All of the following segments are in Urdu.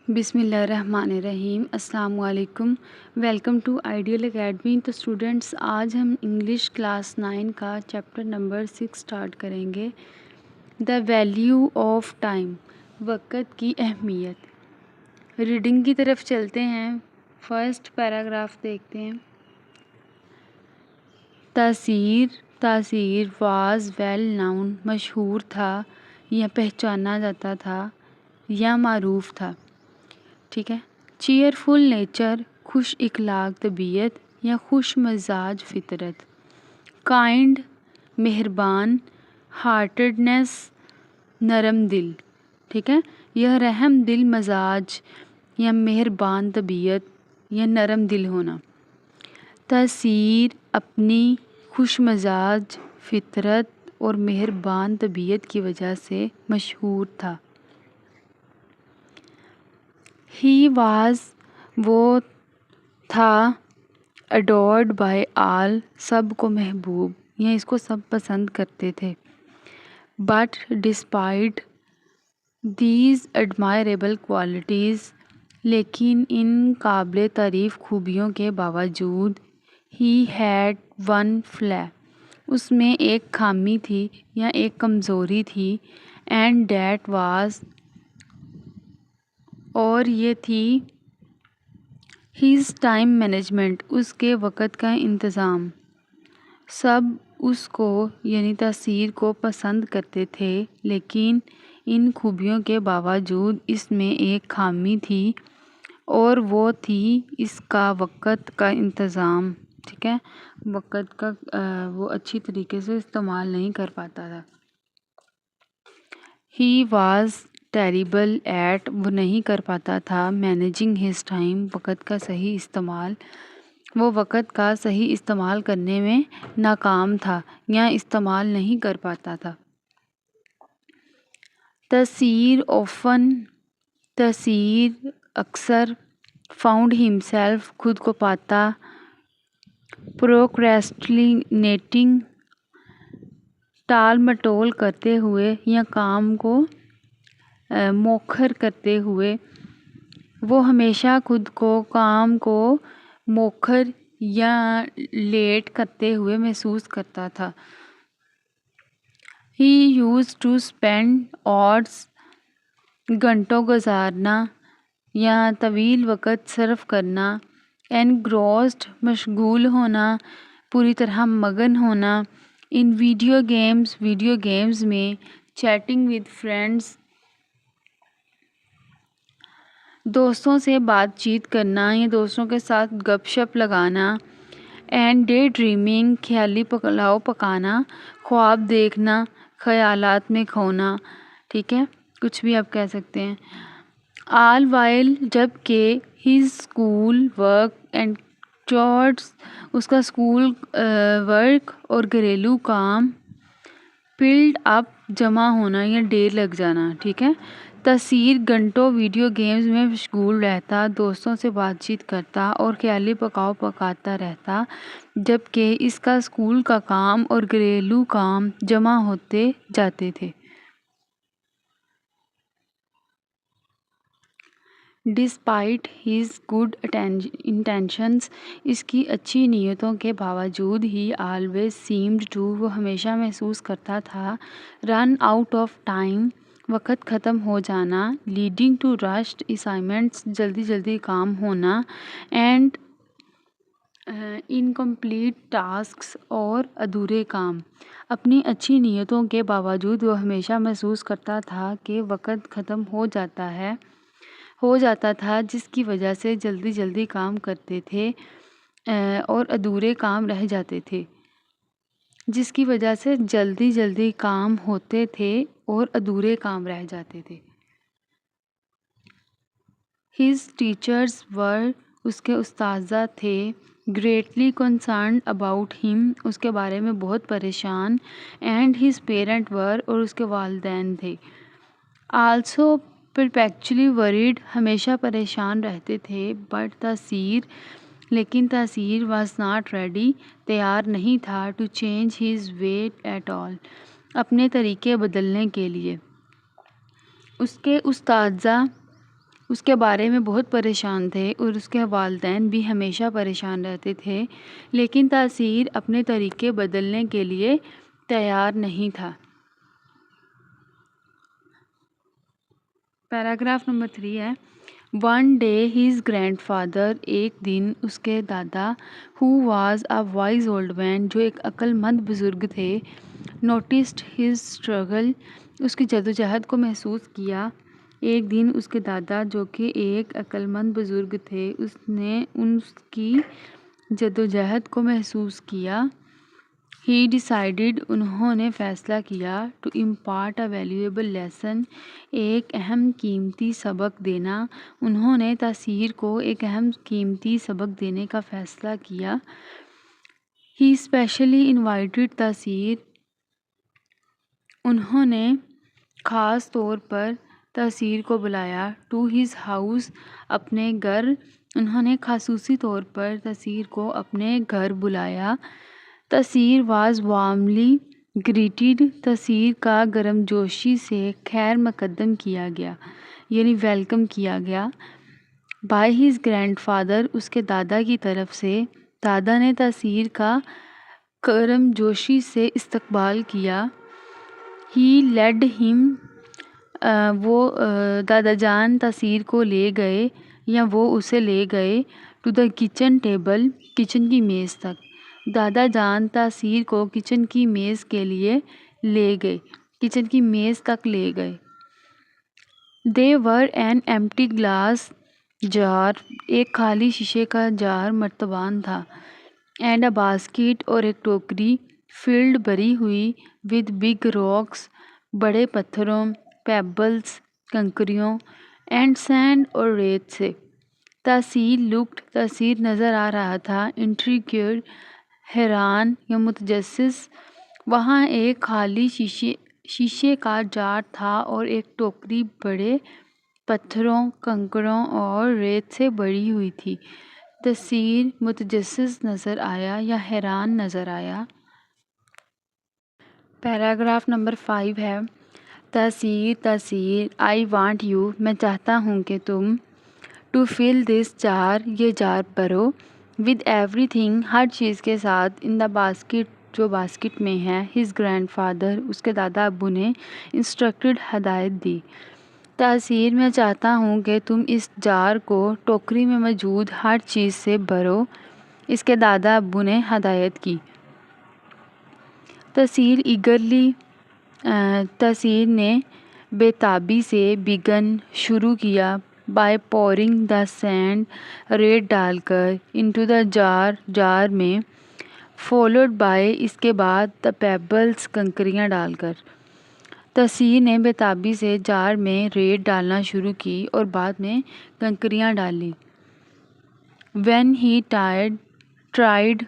بسم اللہ الرحمن الرحیم۔ السلام علیکم، ویلکم ٹو آئیڈیل اکیڈمی۔ تو اسٹوڈنٹس، آج ہم انگلش کلاس 9 کا چیپٹر نمبر 6 اسٹارٹ کریں گے، دا ویلیو آف ٹائم، وقت کی اہمیت۔ ریڈنگ کی طرف چلتے ہیں، فرسٹ پیراگراف دیکھتے ہیں۔ تاثیر واز ویل ناؤن، مشہور تھا یا پہچانا جاتا تھا یا معروف تھا، ٹھیک ہے۔ چیئرفل نیچر، خوش اخلاق طبیعت یا خوش مزاج فطرت۔ کائنڈ، مہربان۔ ہارٹڈنس، نرم دل، ٹھیک ہے۔ یہ رحم دل مزاج یا مہربان طبیعت یا نرم دل ہونا۔ تاثیر، اپنی خوش مزاج فطرت اور مہربان طبیعت کی وجہ سے مشہور تھا۔ ہی واز، وہ تھا، اڈورڈ بائی آل، سب کو محبوب یا اس کو سب پسند کرتے تھے۔ بٹ ڈسپائٹ دیز ایڈمائریبل کوالٹیز، لیکن ان قابل تعریف خوبیوں کے باوجود، ہی ہیڈ ون فلا، اس میں ایک خامی تھی یا ایک کمزوری تھی، اینڈ دیٹ واز، اور یہ تھی، ہز ٹائم مینجمنٹ، اس کے وقت کا انتظام۔ سب اس کو یعنی تاثیر کو پسند کرتے تھے، لیکن ان خوبیوں کے باوجود اس میں ایک خامی تھی، اور وہ تھی اس کا وقت کا انتظام، ٹھیک ہے۔ وقت کا وہ اچھی طریقے سے استعمال نہیں کر پاتا تھا۔ ہی واز ٹیریبل ایٹ، وہ نہیں کر پاتا تھا، مینیجنگ ہز ٹائم، وقت کا صحیح استعمال، وہ وقت کا صحیح استعمال کرنے میں ناکام تھا یا استعمال نہیں کر پاتا تھا۔ تاثیر اوفن، تاثیر اکثر، فاؤنڈ ہمسیلف، خود کو پاتا، پروکریسٹینیٹنگ، ٹال مٹول کرتے ہوئے یا کام کو مؤخر کرتے ہوئے، وہ ہمیشہ خود کو کام کو مؤخر یا لیٹ کرتے ہوئے محسوس کرتا تھا۔ He used to spend hours, گھنٹوں گزارنا یا طویل وقت صرف کرنا۔ انگروسڈ، مشغول ہونا، پوری طرح مگن ہونا۔ In video games, video games میں۔ چیٹنگ ود فرینڈز، دوستوں سے بات چیت کرنا یا دوستوں کے ساتھ گپ شپ لگانا۔ اینڈ ڈے ڈریمنگ، خیالی پلاؤ پکانا، خواب دیکھنا، خیالات میں کھونا، ٹھیک ہے، کچھ بھی آپ کہہ سکتے ہیں۔ آل وائل، جبکہ، ہز اسکول ورک اینڈ چورس، اس کا اسکول ورک اور گھریلو کام۔ پلڈ اپ، جمع ہونا یا ڈھیر لگ جانا، ٹھیک ہے۔ تاثیر، گھنٹوں ویڈیو گیمز میں مشغول رہتا، دوستوں سے بات چیت کرتا اور خیالی پکاؤ پکاتا رہتا، جبکہ اس کا اسکول کا کام اور گھریلو کام جمع ہوتے جاتے تھے۔ ڈسپائٹ ہز گڈ انٹینشنز، اس کی اچھی نیتوں کے باوجود، ہی آلویز سیمڈ ٹو، وہ ہمیشہ محسوس کرتا تھا، رن آؤٹ آف ٹائم، وقت ختم ہو جانا، لیڈنگ ٹو رشڈ اسائنمنٹس، جلدی جلدی کام ہونا، اینڈ انکمپلیٹ ٹاسکس، اور ادھورے کام۔ اپنی اچھی نیتوں کے باوجود وہ ہمیشہ محسوس کرتا تھا کہ وقت ختم ہو جاتا تھا، جس کی وجہ سے جلدی جلدی کام کرتے تھے اور ادھورے کام رہ جاتے تھے، جس کی وجہ سے جلدی جلدی کام ہوتے تھے اور ادھورے کام رہ جاتے تھے۔ ہز ٹیچرز ور، اس کے اساتذہ تھے، گریٹلی کنسرنڈ اباؤٹ ہم، اس کے بارے میں بہت پریشان، اینڈ ہز پیرنٹ ور، اور اس کے والدین تھے، آلسو پرپیچولی ورڈ، ہمیشہ پریشان رہتے تھے، بٹ تاثیر، لیکن تاثیر واز ناٹ ریڈی، تیار نہیں تھا، to change his way at all, اپنے طریقے بدلنے کے لیے۔ اس کے اساتذہ اس کے بارے میں بہت پریشان تھے اور اس کے والدین بھی ہمیشہ پریشان رہتے تھے، لیکن تاثیر اپنے طریقے بدلنے کے لیے تیار نہیں تھا۔ پیراگراف نمبر 3 ہے one day his grand father, ایک دن اس کے دادا who was a wise old man, جو ایک عقل مند بزرگ تھے، نوٹسڈ ہز اسٹرگل، اس کی جدوجہد کو محسوس کیا۔ ایک دن اس کے دادا جو کہ ایک عقل مند بزرگ تھے، اس نے اس کی جدوجہد کو محسوس کیا۔ ہی ڈیسائیڈڈ، انہوں نے فیصلہ کیا، to impart a valuable lesson, ایک اہم قیمتی سبق دینا۔ انہوں نے تاثیر کو ایک اہم قیمتی سبق دینے کا فیصلہ کیا۔ ہی اسپیشلی انوائٹڈ تاثیر، انہوں نے خاص طور پر تاثیر کو بلایا، ٹو ہز ہاؤس، اپنے گھر، انہوں نے خصوصی طور پر تاثیر کو اپنے گھر بلایا۔ تاثیر واز وارملی گریٹڈ، تاثیر کا گرم جوشی سے خیر مقدم کیا گیا، یعنی ویلکم کیا گیا، بائی ہز گرینڈ فادر، اس کے دادا کی طرف سے۔ دادا نے تاثیر کا گرم جوشی سے استقبال کیا۔ ہی لیڈ ہم، وہ دادا جان تاثیر کو لے گئے یا وہ اسے لے گئے، to the kitchen table, kitchen کی میز تک۔ دادا جان تاثیر کو کچن کی میز کے لیے لے گئے، کچن کی میز تک لے گئے۔ دے ور این ایمپٹی گلاس جار، ایک خالی شیشے کا جار مرتبان تھا، اینڈ اے باسکٹ، اور ایک ٹوکری، فلڈ بھری ہوئی، ود بگ راکس، بڑے پتھروں، پیبلز، کنکریوں، اینڈ سینڈ، اور ریت سے۔ تاثیر لکڈ، تاثیر نظر آ رہا تھا، انٹریگڈ، حیران یا متجسس۔ وہاں ایک خالی شیشے کا جار تھا اور ایک ٹوکری بڑے پتھروں، کنکروں اور ریت سے بھری ہوئی تھی۔ تاثیر متجسس نظر آیا یا حیران نظر آیا۔ پیراگراف نمبر 5 ہے تاثیر، آئی وانٹ یو، میں چاہتا ہوں کہ تم، ٹو فل دس جار، یہ جار بھرو، ود ایوری تھنگ، ہر چیز کے ساتھ، ان دا باسکٹ، جو باسکٹ میں ہے، ہز گرینڈ فادر، اس کے دادا ابو نے، انسٹرکٹڈ، ہدایت دی۔ تاثیر، میں چاہتا ہوں کہ تم اس جار کو ٹوکری میں موجود ہر چیز سے بھرو، اس کے دادا ابو نے ہدایت کی۔ تاثیر ایگرلی، تاثیر نے بے تابی سے، بیگن، شروع کیا، بائی پورنگ دا سینڈ، ریت ڈال کر، انٹو دا جار، جار میں، فالوڈ بائی، اس کے بعد، دا پیبلز، کنکریاں ڈال کر۔ تاثیر نے بے تابی سے جار میں ریت ڈالنا شروع کی اور بعد میں کنکریاں ڈالیں۔ وین ہی ٹرائیڈ،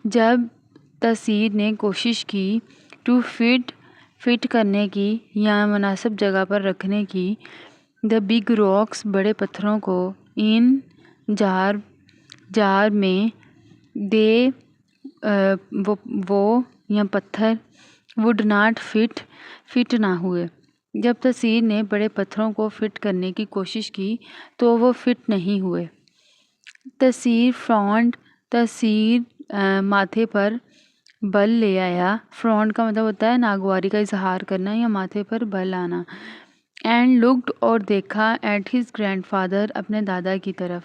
جب تاثیر نے کوشش کی، ٹو فٹ کرنے کی یا مناسب جگہ پر رکھنے کی، دا بگ راکس، بڑے پتھروں کو، ان جار میں، دے وہ یا پتھر، وڈ ناٹ فٹ نہ ہوئے۔ جب تاثیر نے بڑے پتھروں کو فٹ کرنے کی کوشش کی تو وہ فٹ نہیں ہوئے۔ تاثیر فرونٹ، تاثیر ماتھے پر بل لے آیا، فرونٹ کا مطلب ہوتا ہے ناگواری کا اظہار کرنا یا ماتھے پر بل آنا، اینڈ لکڈ، اور دیکھا، ایٹ ہز گرینڈ فادر، اپنے دادا کی طرف۔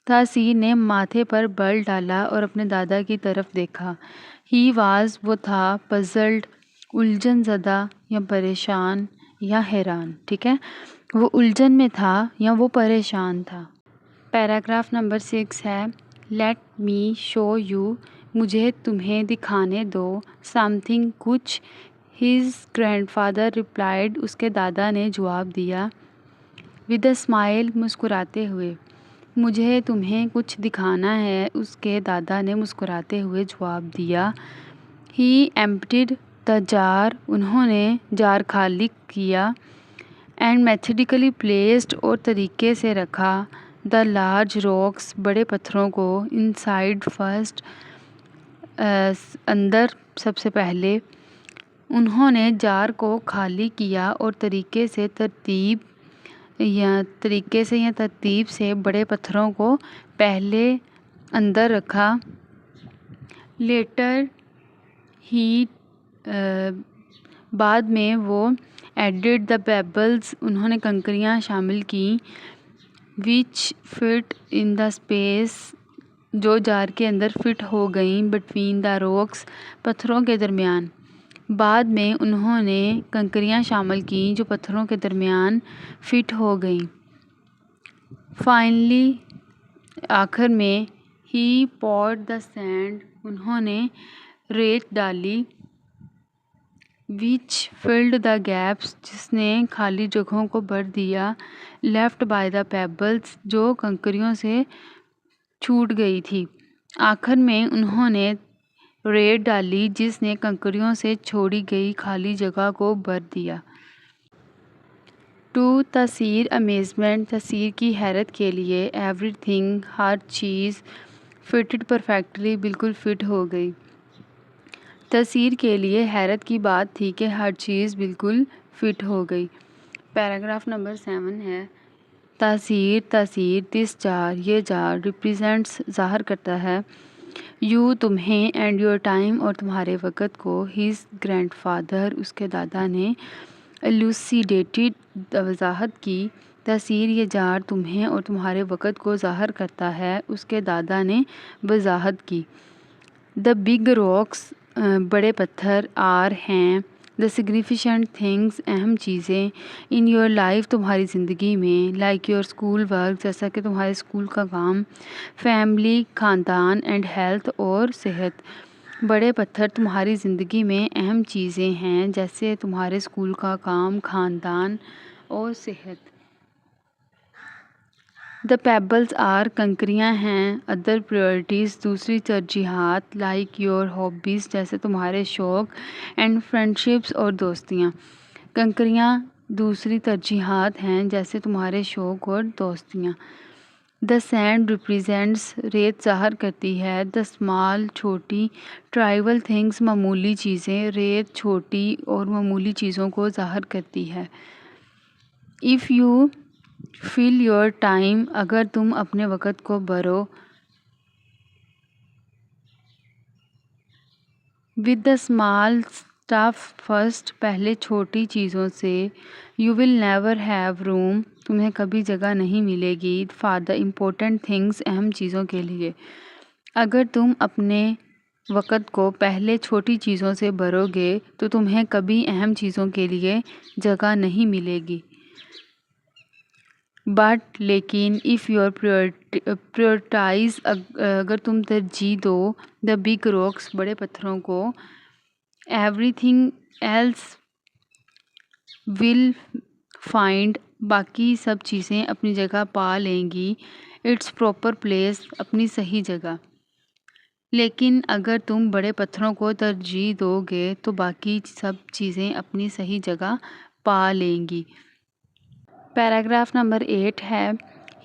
تاثیر نے ماتھے پر بل ڈالا اور اپنے دادا کی طرف دیکھا۔ ہی واز، وہ تھا، پزلڈ، الجھن زدہ یا پریشان یا حیران، ٹھیک ہے، وہ الجھن میں تھا یا وہ پریشان تھا۔ پیراگراف نمبر 6 ہے لیٹ می شو یو، مجھے تمہیں دکھانے دو، سم تھنگ، کچھ، ہز گرینڈ فادر ریپلائڈ، اس کے دادا نے جواب دیا، ود اے اسمائل، مسکراتے ہوئے۔ مجھے تمہیں کچھ دکھانا ہے، اس کے دادا نے مسکراتے ہوئے جواب دیا۔ ہی ایمپٹیڈ دا جار، انہوں نے جار خالی کیا، اینڈ میتھڈیکلی پلیسڈ، اور طریقے سے رکھا، دا لارج راکس، بڑے پتھروں کو، انسائڈ فرسٹ، اندر سب سے پہلے۔ انہوں نے جار کو خالی کیا اور طریقے سے ترتیب یا طریقے سے یا ترتیب سے بڑے پتھروں کو پہلے اندر رکھا. لیٹر ہی بعد میں وہ ایڈڈ دا پیبلز انہوں نے کنکریاں شامل کیں وچ فٹ ان دا اسپیس جو جار کے اندر فٹ ہو گئیں بٹوین دا راکس پتھروں کے درمیان. بعد میں انہوں نے کنکریاں شامل کیں جو پتھروں کے درمیان فٹ ہو گئیں. فائنلی آخر میں ہی پورڈ دا سینڈ انہوں نے ریت ڈالی وچ فلڈ دا گیپس جس نے خالی جگہوں کو بھر دیا لیفٹ بائی دا پیبلز جو کنکریوں سے چھوٹ گئی تھی. آخر میں انہوں نے ریت ڈالی جس نے کنکریوں سے چھوڑی گئی خالی جگہ کو بھر دیا. ٹو تاثیر امیزمنٹ تاثیر کی حیرت کے لیے ایوری تھنگ ہر چیز فٹڈ پرفیکٹلی بالکل فٹ ہو گئی. تاثیر کے لیے حیرت کی بات تھی کہ ہر چیز بالکل فٹ ہو گئی. پیراگراف نمبر 7 ہے تاثیر دس جار یہ جار ریپریزینٹس ظاہر کرتا ہے یو تمہیں اینڈ یور ٹائم اور تمہارے وقت کو. ہز گرینڈ فادر اس کے دادا نے ایلوسیڈیٹڈ وضاحت کی. تاثیر یہ جار تمہیں اور تمہارے وقت کو ظاہر کرتا ہے اس کے دادا نے وضاحت کی. دا بگ راکس بڑے پتھر آر ہیں دا سگنیفیشنٹ تھنگس اہم چیزیں ان یور لائف تمہاری زندگی میں لائک یور اسکول ورک جیسا کہ تمہارے اسکول کا کام فیملی خاندان اینڈ ہیلتھ اور صحت. بڑے پتھر تمہاری زندگی میں اہم چیزیں ہیں جیسے تمہارے اسکول کا کام خاندان اور صحت. دا پیبلز آر کنکریاں ہیں ادر پریورٹیز دوسری ترجیحات لائک یور ہابیز جیسے تمہارے شوق اینڈ فرینڈشپس اور دوستیاں. کنکریاں دوسری ترجیحات ہیں جیسے تمہارے شوق اور دوستیاں. دا سینڈ ریپریزینٹس ریت ظاہر کرتی ہے دا اسمال چھوٹی ٹرائیول تھنگس معمولی چیزیں ریت چھوٹی اور معمولی چیزوں کو ظاہر کرتی ہے. If you fill your time اگر تم اپنے وقت کو بھرو with the small stuff first پہلے چھوٹی چیزوں سے you will never have room تمہیں کبھی جگہ نہیں ملے گی فار دا امپورٹنٹ تھنگس اہم چیزوں کے لیے. اگر تم اپنے وقت کو پہلے چھوٹی چیزوں سے بھرو گے تو تمہیں کبھی اہم چیزوں کے لیے جگہ نہیں ملے گی. بٹ لیکن اف یور پریورٹائز اگر تم ترجیح دو دا بگ راکس بڑے پتھروں کو everything else will find باقی سب چیزیں اپنی جگہ پا لیں گی اٹس پراپر پلیس اپنی صحیح جگہ. لیکن اگر تم بڑے پتھروں کو ترجیح دو گے تو باقی سب چیزیں اپنی صحیح جگہ پا لیں گی. پیراگراف نمبر 8 ہے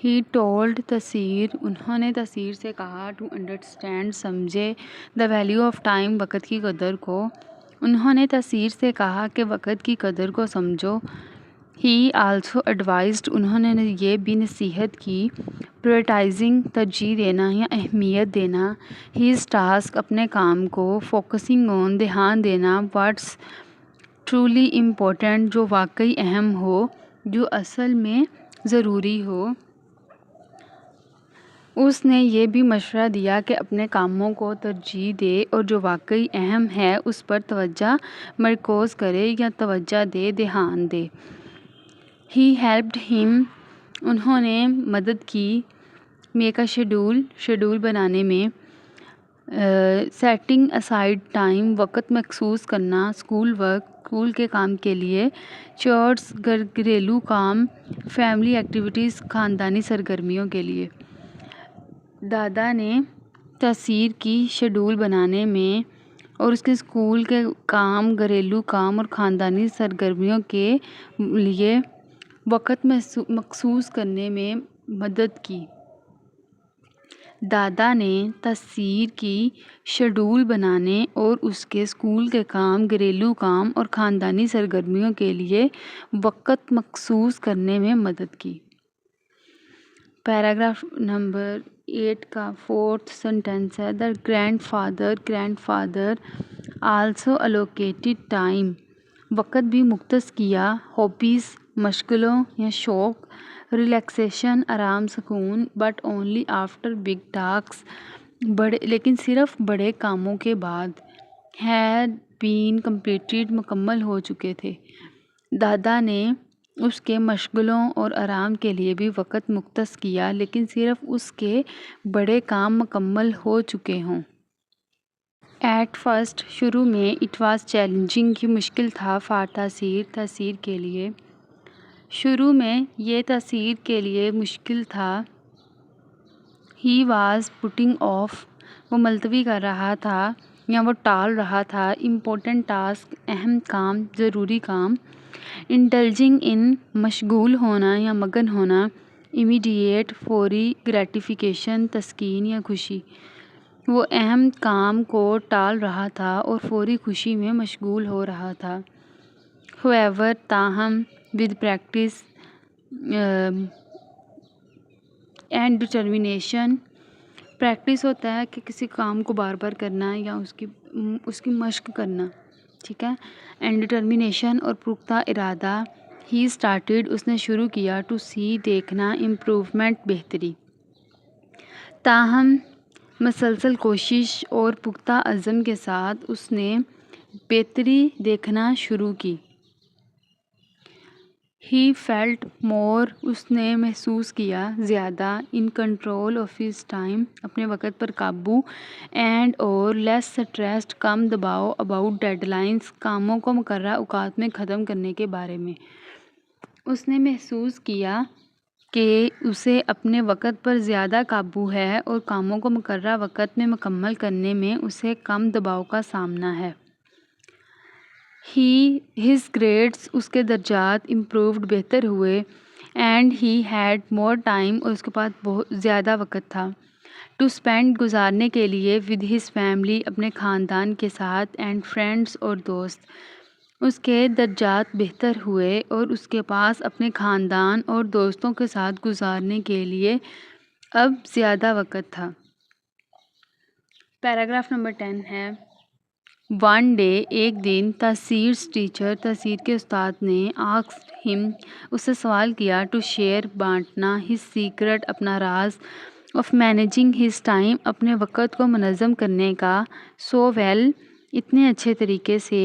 ہی ٹولڈ تاثیر انہوں نے تاثیر سے کہا ٹو انڈرسٹینڈ سمجھے دا ویلیو آف ٹائم وقت کی قدر کو. انہوں نے تاثیر سے کہا کہ وقت کی قدر کو سمجھو. ہی آلسو ایڈوائزڈ انہوں نے یہ بھی نصیحت کی پریورٹائزنگ ترجیح دینا یا اہمیت دینا ہیز ٹاسک اپنے کام کو فوکسنگ آن دھیان دینا واٹس ٹرولی امپورٹنٹ جو واقعی اہم ہو جو اصل میں ضروری ہو. اس نے یہ بھی مشورہ دیا کہ اپنے کاموں کو ترجیح دے اور جو واقعی اہم ہے اس پر توجہ مرکوز کرے یا توجہ دے دھیان دے. ہی ہیلپڈ ہم انہوں نے مدد کی میک اے شیڈول بنانے میں سیٹنگ اسائڈ ٹائم وقت مخصوص کرنا اسکول ورک اسکول کے کام کے لیے چورس گھریلو کام فیملی ایکٹیویٹیز خاندانی سرگرمیوں کے لیے. دادا نے تاثیر کی شیڈول بنانے میں اور اس کے اسکول کے کام گھریلو کام اور خاندانی سرگرمیوں کے لیے وقت مخصوص کرنے میں مدد کی. دادا نے تاثیر کی شیڈول بنانے اور اس کے اسکول کے کام، گھریلو کام اور خاندانی سرگرمیوں کے لیے وقت مخصوص کرنے میں مدد کی۔ پیراگراف نمبر 8 کا 4th سینٹینس ہے The grandfather also allocated time، وقت بھی مختص کیا، ہابیز مشغلوں یا شوق، ریلیکسیشن آرام سکون، but only after big tasks, لیکن صرف بڑے کاموں کے بعد، had been completed مکمل ہو چکے تھے۔ دادا نے اس کے مشغلوں اور آرام کے لیے بھی وقت مختص کیا لیکن صرف اس کے بڑے کام مکمل ہو چکے ہوں۔ ایٹ فرسٹ شروع میں اٹ واز چیلنجنگ یہ مشکل تھا فار تاثیر کے لیے، شروع میں یہ تاثیر کے لیے مشکل تھا۔ ہی واز پٹنگ آف وہ ملتوی کر رہا تھا یا وہ ٹال رہا تھا امپورٹنٹ ٹاسک اہم کام، ضروری کام۔ انڈلجنگ ان مشغول ہونا یا مگن ہونا، امیڈیٹ فوری گریٹیفیکیشن تسکین یا خوشی، وہ اہم کام کو ٹال رہا تھا اور فوری خوشی میں مشغول ہو رہا تھا۔ however تاہم with practice and determination، practice ہوتا ہے کہ کسی کام کو بار بار کرنا یا اس کی مشق کرنا، ٹھیک ہے، اینڈ ڈٹرمینیشن اور پختہ ارادہ، ہی اسٹارٹیڈ اس نے شروع کیا، ٹو سی دیکھنا، امپروومنٹ بہتری، تاہم مسلسل کوشش اور پختہ عزم کے ساتھ اس نے بہتری دیکھنا شروع کی۔ ہی فیلٹ مور اس نے محسوس کیا زیادہ، ان کنٹرول آف ہز ٹائم اپنے وقت پر قابو، اینڈ اور لیس سٹریسڈ کم دباؤ، اباؤٹ ڈیڈ لائنس کاموں کو مقررہ اوقات میں ختم کرنے کے بارے میں۔ اس نے محسوس کیا کہ اسے اپنے وقت پر زیادہ قابو ہے اور کاموں کو مقررہ وقت میں مکمل کرنے میں اسے کم دباؤ کا سامنا ہے۔ ہز گریڈس اس کے درجات امپرووڈ بہتر ہوئے، and he had more time اور اس کے پاس بہت زیادہ وقت تھا، ٹو اسپینڈ گزارنے کے لیے، ود ہز فیملی اپنے خاندان کے ساتھ، اینڈ فرینڈس اور دوست، اس کے درجات بہتر ہوئے اور اس کے پاس اپنے خاندان اور دوستوں کے ساتھ گزارنے کے لیے اب زیادہ وقت تھا۔ پیراگراف نمبر 10 ہے ون ڈے ایک دن تاثیر's ٹیچر تاثیر کے استاد نے آسکڈ ہم اس سے سوال کیا ٹو شیئر بانٹنا ہز سیکرٹ اپنا راز آف مینیجنگ ہز ٹائم اپنے وقت کو منظم کرنے کا سو ویل اتنے اچھے طریقے سے۔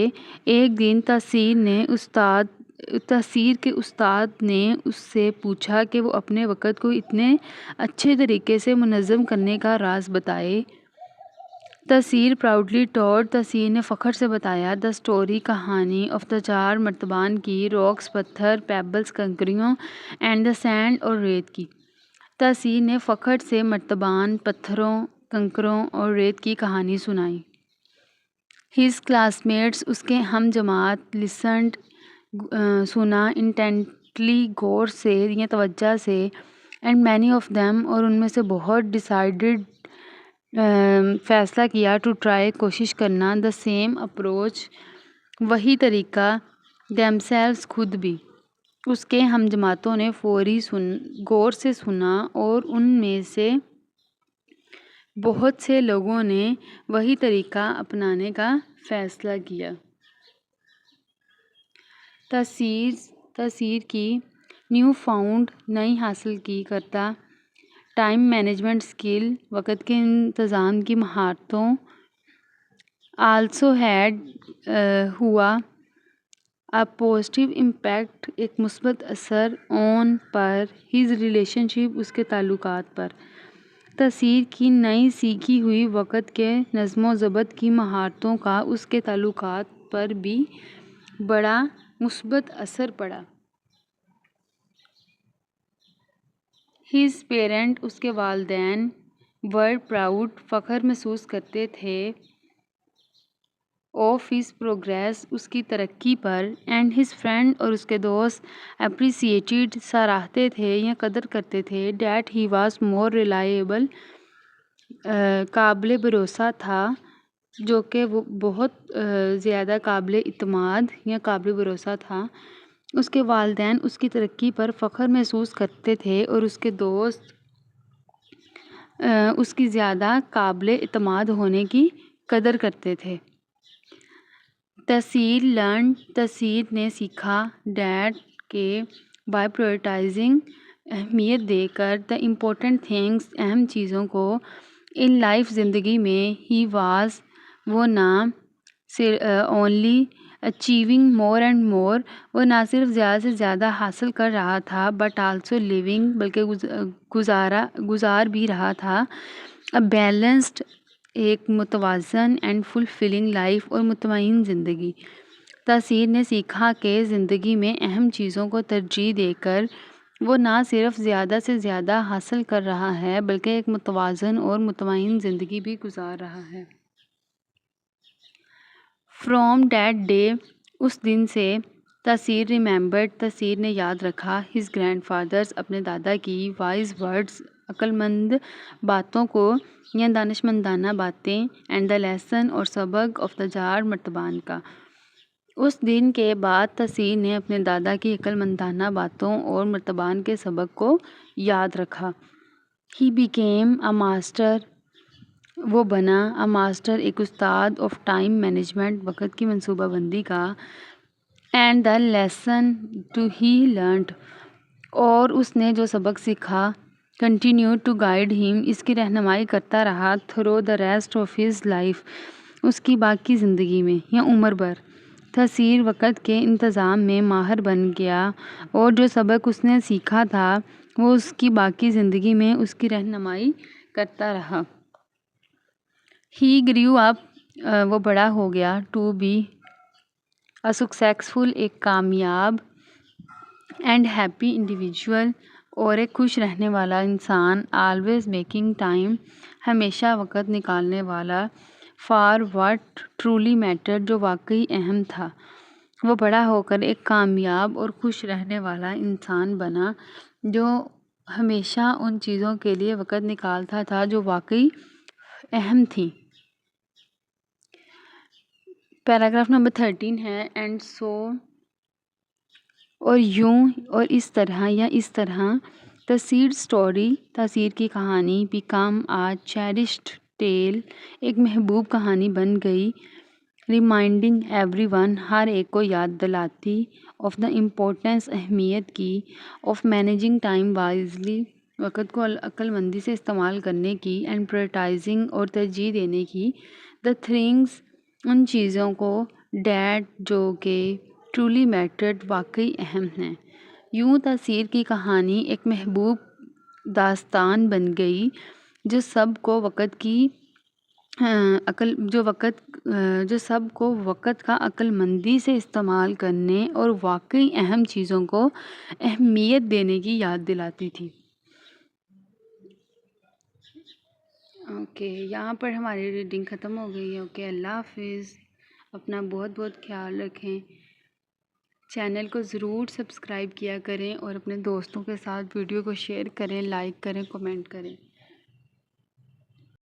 ایک دن تاثیر کے استاد نے اس سے پوچھا کہ وہ اپنے وقت کو اتنے اچھے طریقے سے منظم کرنے کا راز بتائے۔ تاثیر پراؤڈلی ٹولڈ تاثیر نے فخر سے بتایا دا اسٹوری کہانی آف دا 4 مرتبان کی، راکس پتھر، پیبلز کنکریوں، اینڈ دا سینڈ اور ریت کی۔ تاثیر نے فخر سے مرتبان، پتھروں، کنکروں اور ریت کی کہانی سنائی۔ ہز کلاس میٹس اس کے ہم جماعت لسنڈ سنا انٹینٹلی غور سے یا توجہ سے، اینڈ مینی آف دیم اور ان میں سے بہت ڈیسائیڈڈ فیصلہ کیا ٹو ٹرائی کوشش کرنا دا سیم اپروچ وہی طریقہ دیم سیلوز خود بھی۔ اس کے ہم جماعتوں نے فوری غور سے سنا اور ان میں سے بہت سے لوگوں نے وہی طریقہ اپنانے کا فیصلہ کیا۔ تاثیر کی نیو فاؤنڈ نئی حاصل کی کردہ ٹائم مینجمنٹ اسکل وقت کے انتظام کی مہارتوں آلسو ہیڈ ہوا پازیٹیو امپیکٹ ایک مثبت اثر آن پر ہز ریلیشن شپ اس کے تعلقات پر۔ تاثیر کی نئی سیکھی ہوئی وقت کے نظم و ضبط کی مہارتوں کا اس کے تعلقات پر بھی بڑا مثبت اثر پڑا۔ ہز پیرنٹ اس کے والدین ور پراؤڈ فخر محسوس کرتے تھے آف ہز پروگریس اس کی ترقی پر، اینڈ ہز فرینڈ اور اس کے دوست اپریسیٹڈ سراہتے تھے یا قدر کرتے تھے that he was more reliable قابل بھروسہ تھا، جو کہ وہ بہت زیادہ قابل اعتماد یا قابل بھروسہ تھا۔ اس کے والدین اس کی ترقی پر فخر محسوس کرتے تھے اور اس کے دوست اس کی زیادہ قابل اعتماد ہونے کی قدر کرتے تھے۔ تاثیر نے سیکھا ڈیٹ کہ بائی پرائورٹائزنگ اہمیت دے کر دا امپورٹنٹ تھنگس اہم چیزوں کو ان لائف زندگی میں ہی واز وہ نہ only achieving more and more وہ نہ صرف زیادہ سے زیادہ حاصل کر رہا تھا بٹ آلسو لیونگ بلکہ گزار بھی رہا تھا بیلنسڈ ایک متوازن اینڈ فلفلنگ لائف اور مطمئن زندگی۔ تاثیر نے سیکھا کہ زندگی میں اہم چیزوں کو ترجیح دے کر وہ نہ صرف زیادہ سے زیادہ حاصل کر رہا ہے بلکہ ایک متوازن اور مطمئن زندگی بھی گزار رہا ہے۔ فرام دیٹ ڈے اس دن سے تاثیر نے یاد رکھا ہز گرینڈ فادرز اپنے دادا کی وائز ورڈز عقل مند باتوں کو یا دانشمندانہ باتیں اینڈ دا لیسن اور سبق آف دا جار مرتبان کا۔ اس دن کے بعد تاثیر نے اپنے دادا کی عقل مندانہ باتوں اور مرتبان کے سبق کو یاد رکھا۔ ہی بیکیم اے ماسٹر وہ بنا اے ماسٹر ایک استاد آف ٹائم مینجمنٹ وقت کی منصوبہ بندی کا and the lesson to he learned اور اس نے جو سبق سیکھا کنٹینیو ٹو گائیڈ ہم اس کی رہنمائی کرتا رہا through the rest of his life اس کی باقی زندگی میں یا عمر بھر۔ تاثیر وقت کے انتظام میں ماہر بن گیا اور جو سبق اس نے سیکھا تھا وہ اس کی باقی زندگی میں اس کی رہنمائی کرتا رہا۔ ہی گریو اپ وہ بڑا ہو گیا ٹو بی اے سکسیسفل ایک کامیاب اینڈ ہیپی انڈیویژول اور ایک خوش رہنے والا انسان آلویز میکنگ ٹائم ہمیشہ وقت نکالنے والا فار واٹ ٹرولی میٹر جو واقعی اہم تھا۔ وہ بڑا ہو کر ایک کامیاب اور خوش رہنے والا انسان بنا جو ہمیشہ ان چیزوں کے لیے وقت نکالتا تھا جو واقعی اہم تھیں۔ پیراگراف نمبر 13 ہے اینڈ سو اور یوں اور اس طرح یا اس طرح تاثیر اسٹوری تاثیر کی کہانی بیکم آ چیریشڈ ٹیل ایک محبوب کہانی بن گئی ریمائنڈنگ ایوری ون ہر ایک کو یاد دلاتی آف دا امپورٹینس اہمیت کی آف مینیجنگ ٹائم وائزلی وقت کو عقل مندی سے استعمال کرنے کی اینڈ پرائورٹائزنگ اور ترجیح دینے کی دا تھنگس ان چیزوں کو ڈیٹ جو کہ ٹرولی میٹرڈ واقعی اہم ہیں۔ یوں تاثیر کی کہانی ایک محبوب داستان بن گئی جو سب کو وقت کا عقل مندی سے استعمال کرنے اور واقعی اہم چیزوں کو اہمیت دینے کی یاد دلاتی تھی۔ اوکے یہاں پر ہماری ریڈنگ ختم ہو گئی ہے۔ اوکے اللہ حافظ، اپنا بہت بہت خیال رکھیں، چینل کو ضرور سبسکرائب کیا کریں اور اپنے دوستوں کے ساتھ ویڈیو کو شیئر کریں، لائک کریں، کمنٹ کریں۔